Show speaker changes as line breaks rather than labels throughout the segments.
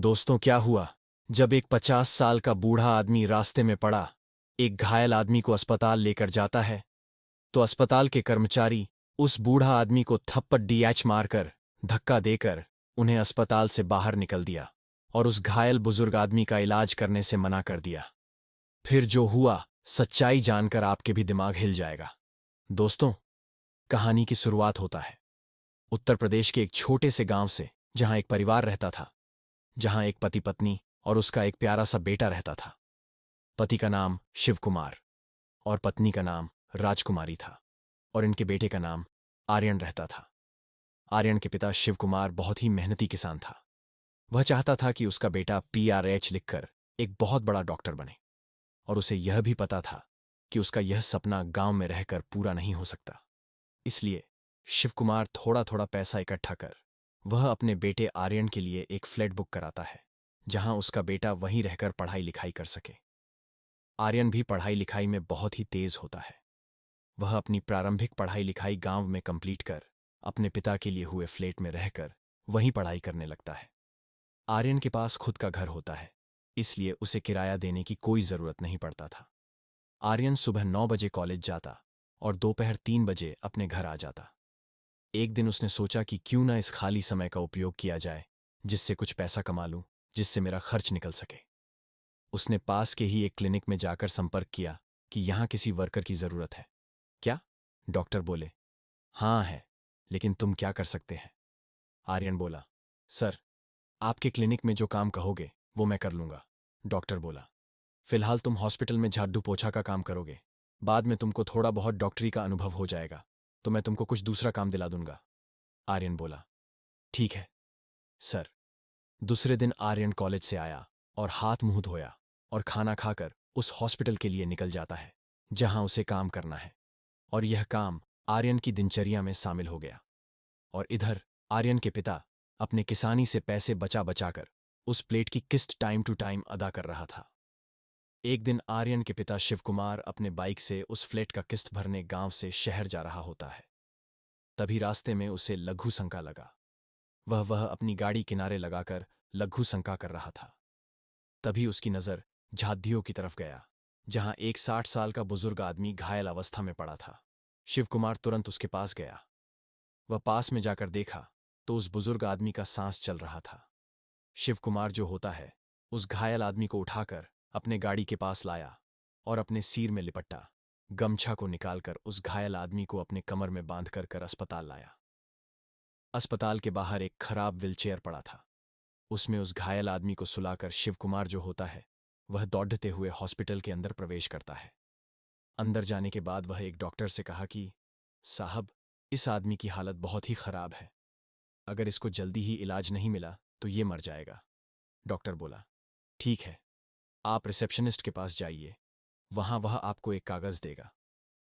दोस्तों, क्या हुआ जब एक 50 साल का बूढ़ा आदमी रास्ते में पड़ा एक घायल आदमी को अस्पताल लेकर जाता है, तो अस्पताल के कर्मचारी उस बूढ़ा आदमी को थप्पड़ डीएच मारकर, धक्का देकर उन्हें अस्पताल से बाहर निकल दिया और उस घायल बुजुर्ग आदमी का इलाज करने से मना कर दिया। फिर जो हुआ, सच्चाई जानकर आपके भी दिमाग हिल जाएगा। दोस्तों, कहानी की शुरुआत होता है उत्तर प्रदेश के एक छोटे से गांव से, जहां एक परिवार रहता था, जहां एक पति पत्नी और उसका एक प्यारा सा बेटा रहता था। पति का नाम शिव कुमार और पत्नी का नाम राजकुमारी था, और इनके बेटे का नाम आर्यन रहता था। आर्यन के पिता शिव कुमार बहुत ही मेहनती किसान था। वह चाहता था कि उसका बेटा PRH लिखकर एक बहुत बड़ा डॉक्टर बने, और उसे यह भी पता था कि उसका यह सपना गांव में रहकर पूरा नहीं हो सकता। इसलिए शिव कुमार थोड़ा थोड़ा पैसा इकट्ठा कर वह अपने बेटे आर्यन के लिए एक फ्लैट बुक कराता है, जहां उसका बेटा वहीं रहकर पढ़ाई लिखाई कर सके। आर्यन भी पढ़ाई लिखाई में बहुत ही तेज होता है। वह अपनी प्रारंभिक पढ़ाई लिखाई गांव में कंप्लीट कर अपने पिता के लिए हुए फ्लैट में रहकर वहीं पढ़ाई करने लगता है। आर्यन के पास खुद का घर होता है, इसलिए उसे किराया देने की कोई जरूरत नहीं पड़ता था। आर्यन सुबह 9 बजे कॉलेज जाता और दोपहर 3 बजे अपने घर आ जाता। एक दिन उसने सोचा कि क्यों ना इस खाली समय का उपयोग किया जाए, जिससे कुछ पैसा कमा लूं, जिससे मेरा खर्च निकल सके। उसने पास के ही एक क्लिनिक में जाकर संपर्क किया कि यहां किसी वर्कर की जरूरत है क्या। डॉक्टर बोले, हाँ है, लेकिन तुम क्या कर सकते हैं। आर्यन बोला, सर, आपके क्लिनिक में जो काम कहोगे वो मैं कर लूंगा। डॉक्टर बोला, फिलहाल तुम हॉस्पिटल में झाड़ू पोछा का काम करोगे, बाद में तुमको थोड़ा बहुत डॉक्टरी का अनुभव हो जाएगा तो मैं तुमको कुछ दूसरा काम दिला दूंगा। आर्यन बोला, ठीक है सर। दूसरे दिन आर्यन कॉलेज से आया और हाथ मुंह धोया और खाना खाकर उस हॉस्पिटल के लिए निकल जाता है जहां उसे काम करना है। और यह काम आर्यन की दिनचर्या में शामिल हो गया। और इधर आर्यन के पिता अपने किसानी से पैसे बचा बचाकर उस प्लेट की किस्त टाइम टू टाइम अदा कर रहा था। एक दिन आर्यन के पिता शिव कुमार अपने बाइक से उस फ्लैट का किस्त भरने गांव से शहर जा रहा होता है। तभी रास्ते में उसे लघु शंका लगा। वह अपनी गाड़ी किनारे लगाकर लघु शंका कर रहा था। तभी उसकी नजर झादियों की तरफ गया, जहां एक 60 साल का बुजुर्ग आदमी घायल अवस्था में पड़ा था। शिव कुमार तुरंत उसके पास गया। वह पास में जाकर देखा तो उस बुजुर्ग आदमी का सांस चल रहा था। शिव कुमार जो होता है, उस घायल आदमी को उठाकर अपने गाड़ी के पास लाया और अपने सिर में लिपटा गमछा को निकालकर उस घायल आदमी को अपने कमर में बांध कर अस्पताल लाया। अस्पताल के बाहर एक खराब व्हीलचेयर पड़ा था। उसमें उस घायल आदमी को सुलाकर शिव कुमार जो होता है, वह दौड़ते हुए हॉस्पिटल के अंदर प्रवेश करता है। अंदर जाने के बाद वह एक डॉक्टर से कहा कि साहब, इस आदमी की हालत बहुत ही खराब है, अगर इसको जल्दी ही इलाज नहीं मिला तो ये मर जाएगा। डॉक्टर बोला, ठीक है, आप रिसेप्शनिस्ट के पास जाइए, वहां वह आपको एक कागज देगा,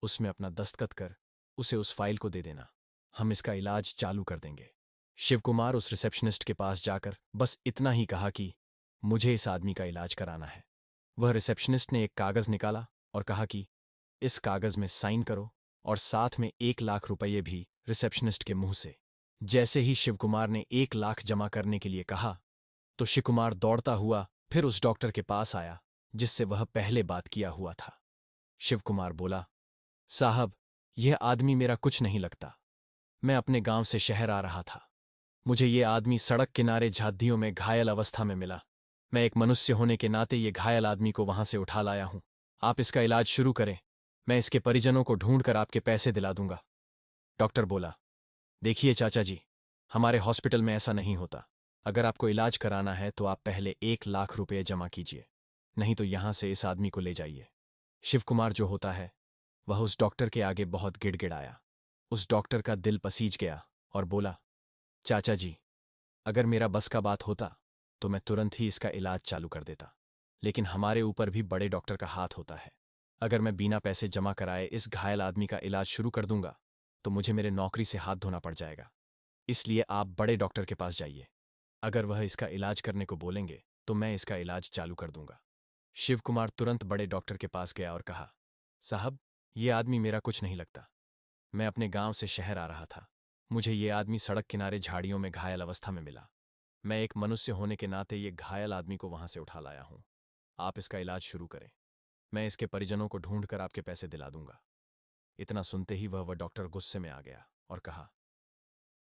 उसमें अपना दस्तखत कर उसे उस फाइल को दे देना, हम इसका इलाज चालू कर देंगे। शिव कुमार उस रिसेप्शनिस्ट के पास जाकर बस इतना ही कहा कि मुझे इस आदमी का इलाज कराना है। वह रिसेप्शनिस्ट ने एक कागज निकाला और कहा कि इस कागज में साइन करो, और साथ में 1 लाख रुपये भी रिसेप्शनिस्ट के मुंह से। जैसे ही शिव कुमार ने 1 लाख जमा करने के लिए कहा, तो शिव कुमार दौड़ता हुआ फिर उस डॉक्टर के पास आया जिससे वह पहले बात किया हुआ था। शिव कुमार बोला, साहब, यह आदमी मेरा कुछ नहीं लगता, मैं अपने गांव से शहर आ रहा था, मुझे ये आदमी सड़क किनारे झादियों में घायल अवस्था में मिला। मैं एक मनुष्य होने के नाते ये घायल आदमी को वहां से उठा लाया हूं। आप इसका इलाज शुरू करें, मैं इसके परिजनों को ढूंढकर आपके पैसे दिला दूंगा। डॉक्टर बोला, देखिए चाचा जी, हमारे हॉस्पिटल में ऐसा नहीं होता। अगर आपको इलाज कराना है तो आप पहले 1 लाख रुपये जमा कीजिए, नहीं तो यहां से इस आदमी को ले जाइए। शिव कुमार जो होता है, वह उस डॉक्टर के आगे बहुत गिड़गिड़ाया। उस डॉक्टर का दिल पसीज गया और बोला, चाचा जी, अगर मेरा बस का बात होता तो मैं तुरंत ही इसका इलाज चालू कर देता, लेकिन हमारे ऊपर भी बड़े डॉक्टर का हाथ होता है। अगर मैं बिना पैसे जमा कराए इस घायल आदमी का इलाज शुरू कर दूंगा तो मुझे मेरे नौकरी से हाथ धोना पड़ जाएगा। इसलिए आप बड़े डॉक्टर के पास जाइए, अगर वह इसका इलाज करने को बोलेंगे तो मैं इसका इलाज चालू कर दूंगा। शिव कुमार तुरंत बड़े डॉक्टर के पास गया और कहा, साहब, ये आदमी मेरा कुछ नहीं लगता, मैं अपने गांव से शहर आ रहा था, मुझे ये आदमी सड़क किनारे झाड़ियों में घायल अवस्था में मिला। मैं एक मनुष्य होने के नाते ये घायल आदमी को वहां से उठा लाया हूं। आप इसका इलाज शुरू करें। मैं इसके परिजनों को ढूंढ कर आपके पैसे दिला दूंगा। इतना सुनते ही वह डॉक्टर गुस्से में आ गया और कहा,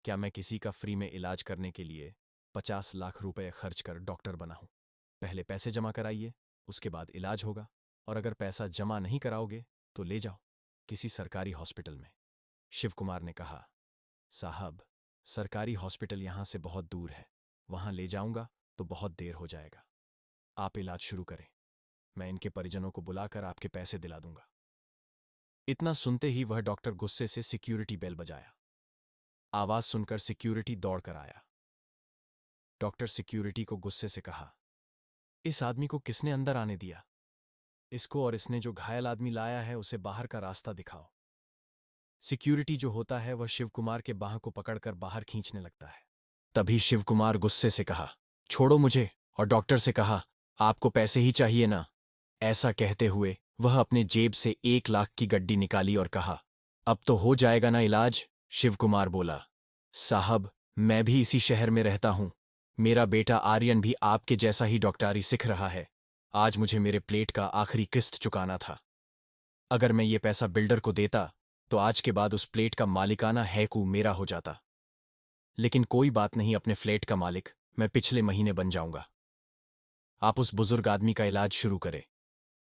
क्या मैं किसी का फ्री में इलाज करने के लिए 50 लाख रुपए खर्च कर डॉक्टर बना हूं? पहले पैसे जमा कराइए, उसके बाद इलाज होगा। और अगर पैसा जमा नहीं कराओगे तो ले जाओ किसी सरकारी हॉस्पिटल में। शिव कुमार ने कहा, साहब, सरकारी हॉस्पिटल यहां से बहुत दूर है, वहां ले जाऊंगा तो बहुत देर हो जाएगा। आप इलाज शुरू करें, मैं इनके परिजनों को बुलाकर आपके पैसे दिला दूंगा। इतना सुनते ही वह डॉक्टर गुस्से से सिक्योरिटी बेल बजाया। आवाज सुनकर सिक्योरिटी दौड़कर आया। डॉक्टर सिक्योरिटी को गुस्से से कहा, इस आदमी को किसने अंदर आने दिया? इसको और इसने जो घायल आदमी लाया है उसे बाहर का रास्ता दिखाओ। सिक्योरिटी जो होता है वह शिव कुमार के बाह को पकड़कर बाहर खींचने लगता है। तभी शिव कुमार गुस्से से कहा, छोड़ो मुझे, और डॉक्टर से कहा, आपको पैसे ही चाहिए ना? ऐसा कहते हुए वह अपने जेब से 1 लाख की गड्डी निकाली और कहा, अब तो हो जाएगा ना इलाज? शिव कुमार बोला, साहब, मैं भी इसी शहर में रहता हूं। मेरा बेटा आर्यन भी आपके जैसा ही डॉक्टरी सीख रहा है। आज मुझे मेरे प्लेट का आखिरी किस्त चुकाना था। अगर मैं ये पैसा बिल्डर को देता तो आज के बाद उस प्लेट का मालिकाना हैकू मेरा हो जाता। लेकिन कोई बात नहीं, अपने फ्लैट का मालिक मैं पिछले महीने बन जाऊंगा। आप उस बुजुर्ग आदमी का इलाज शुरू करें।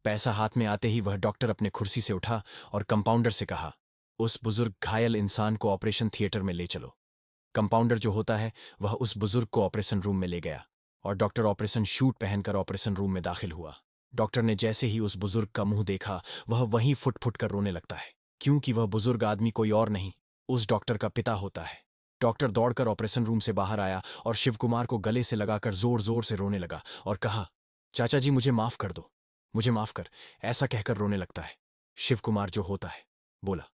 पैसा हाथ में आते ही वह डॉक्टर अपने कुर्सी से उठा और कंपाउंडर से कहा, उस बुजुर्ग घायल इंसान को ऑपरेशन थिएटर में ले चलो। कंपाउंडर जो होता है वह उस बुजुर्ग को ऑपरेशन रूम में ले गया और डॉक्टर ऑपरेशन शूट पहनकर ऑपरेशन रूम में दाखिल हुआ। डॉक्टर ने जैसे ही उस बुजुर्ग का मुंह देखा वह वहीं फुट फुट कर रोने लगता है, क्योंकि वह बुजुर्ग आदमी कोई और नहीं, उस डॉक्टर का पिता होता है। डॉक्टर दौड़कर ऑपरेशन रूम से बाहर आया और शिवकुमार को गले से लगाकर जोर जोर से रोने लगा और कहा, चाचा जी, मुझे माफ कर दो, मुझे माफ कर। ऐसा कहकर रोने लगता है। शिवकुमार जो होता है बोला,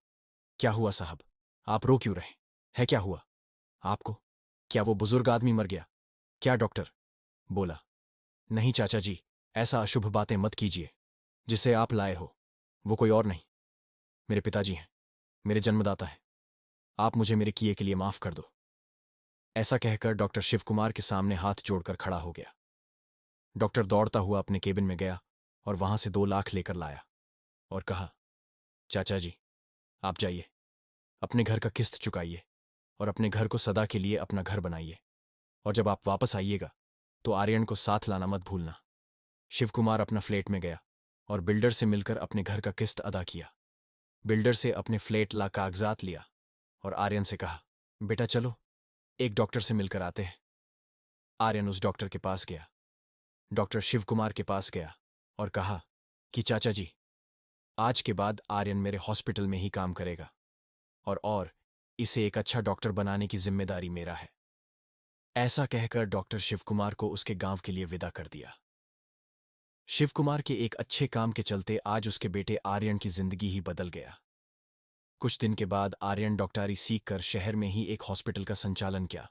क्या हुआ साहब, आप रो क्यों रहे हैं? क्या हुआ आपको? क्या वो बुजुर्ग आदमी मर गया क्या? डॉक्टर बोला, नहीं चाचा जी, ऐसा अशुभ बातें मत कीजिए। जिसे आप लाए हो वो कोई और नहीं, मेरे पिताजी हैं, मेरे जन्मदाता हैं। आप मुझे मेरे किए के लिए माफ कर दो। ऐसा कहकर डॉक्टर शिवकुमार के सामने हाथ जोड़कर खड़ा हो गया। डॉक्टर दौड़ता हुआ अपने केबिन में गया और वहां से 2 लाख लेकर लाया और कहा, चाचा जी, आप जाइए, अपने घर का किस्त चुकाइए और अपने घर को सदा के लिए अपना घर बनाइए। और जब आप वापस आइएगा तो आर्यन को साथ लाना मत भूलना। शिवकुमार अपना फ्लैट में गया और बिल्डर से मिलकर अपने घर का किस्त अदा किया। बिल्डर से अपने फ्लैट ला कागजात लिया और आर्यन से कहा, बेटा चलो, एक डॉक्टर से मिलकर आते हैं। आर्यन उस डॉक्टर के पास गया। डॉक्टर शिवकुमार के पास गया और कहा कि चाचा जी, आज के बाद आर्यन मेरे हॉस्पिटल में ही काम करेगा और इसे एक अच्छा डॉक्टर बनाने की जिम्मेदारी मेरा है। ऐसा कहकर डॉक्टर शिवकुमार को उसके गांव के लिए विदा कर दिया। शिवकुमार के एक अच्छे काम के चलते आज उसके बेटे आर्यन की जिंदगी ही बदल गया। कुछ दिन के बाद आर्यन डॉक्टरी सीखकर शहर में ही एक हॉस्पिटल का संचालन किया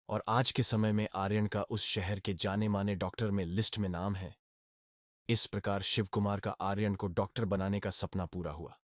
और आज के समय में आर्यन का उस शहर के जाने माने डॉक्टर में लिस्ट में नाम है। इस प्रकार शिवकुमार का आर्यन को डॉक्टर बनाने का सपना पूरा हुआ।